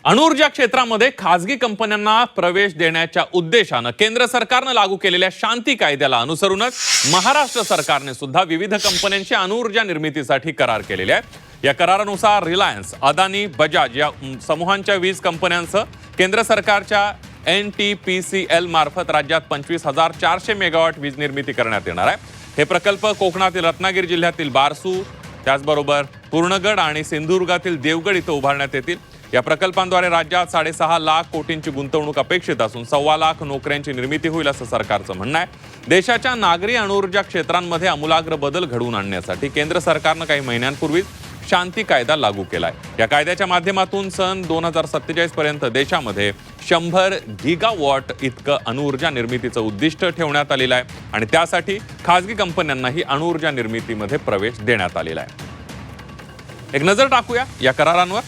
अणुऊर्जा क्षेत्रामध्ये खासगी कंपन्यांना प्रवेश देण्याच्या उद्देशानं केंद्र सरकारनं लागू केलेल्या शांती कायद्याला अनुसरूनच महाराष्ट्र सरकारने सुद्धा विविध कंपन्यांशी अणुऊर्जा निर्मितीसाठी करार केलेले आहेत। या करारानुसार रिलायन्स, अदानी, बजाज या समूहांच्या 20 कंपन्यांसह केंद्र सरकारच्या NTPCL मार्फत राज्यात 25,400 मेगावॉट वीज निर्मिती करण्यात येणार आहे। हे प्रकल्प कोकणातील रत्नागिरी जिल्ह्यातील बारसू, त्याचबरोबर पूर्णगड आणि सिंधुदुर्गातील देवगड इथं उभारण्यात येतील। या प्रकल्पांद्वारे राज्यात 6.5 लाख कोटींची गुंतवणूक अपेक्षित असून 1.25 लाख नोकऱ्यांची निर्मिती होईल असं सरकारचं म्हणणं आहे। देशाच्या नागरी अणुऊर्जा क्षेत्रांमध्ये आमूलाग्र बदल घडवून आणण्यासाठी केंद्र सरकारनं काही महिन्यांपूर्वीच शांती कायदा लागू केलाय। या कायद्याच्या माध्यमातून सन 2047 पर्यंत देशामध्ये 100 गिगावॉट इतकं अणुऊर्जा निर्मितीचं उद्दिष्ट ठेवण्यात आलेलं आहे आणि त्यासाठी खासगी कंपन्यांनाही अणुऊर्जा निर्मितीमध्ये प्रवेश देण्यात आलेला आहे। एक नजर टाकूया या करारांवर।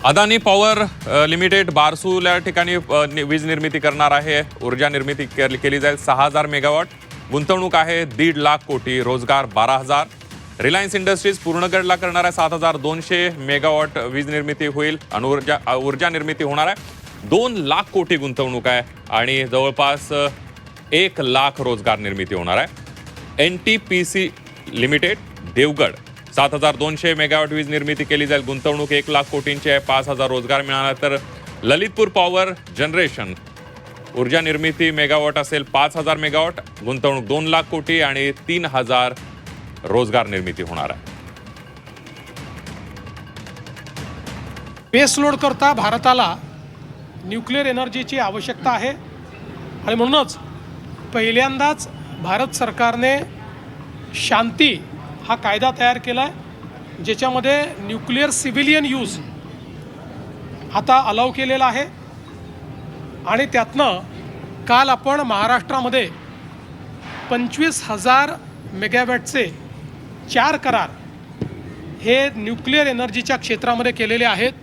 अदानी पॉवर लिमिटेड बारसू या ठिकाणी वीज निर्मिती करणार आहे। ऊर्जा निर्मिती केली जाईल 6,000 मेगावॉट। गुंतवणूक आहे 1.5 लाख कोटी, रोजगार 12,000। रिलायन्स इंडस्ट्रीज पूर्णगडला करणार आहे 7,200 मेगावॉट वीज निर्मिती होईल, ऊर्जा निर्मिती होणार आहे। 2 लाख कोटी गुंतवणूक आहे आणि जवळपास 1 लाख रोजगार निर्मिती होणार आहे। NTPC लिमिटेड देवगड 7,200 मेगावॉट वीज निर्मिती केली जाईल, गुंतवणूक 1 लाख कोटींची आहे, 5,000 रोजगार मिळणार। तर ललितपूर पॉवर जनरेशन ऊर्जा निर्मिती मेगावॉट असेल 5,000 मेगावॉट, गुंतवणूक 2 लाख कोटी आणि 3,000 रोजगार निर्मिती होणार आहे। बेसलोड करता भारताला न्यूक्लिअर एनर्जीची आवश्यकता आहे आणि म्हणूनच पहिल्यांदाच भारत सरकारने शांती हा कायदा तयार केला आहे, ज्याच्यामध्ये न्यूक्लिअर सिव्हिलियन यूज आता अलाव केलेला आहे आणि त्यातनं काल आपण महाराष्ट्रामध्ये 25,000 मेगावॅटचे 4 करार हे न्यूक्लिअर एनर्जीच्या क्षेत्रामध्ये केलेले आहेत।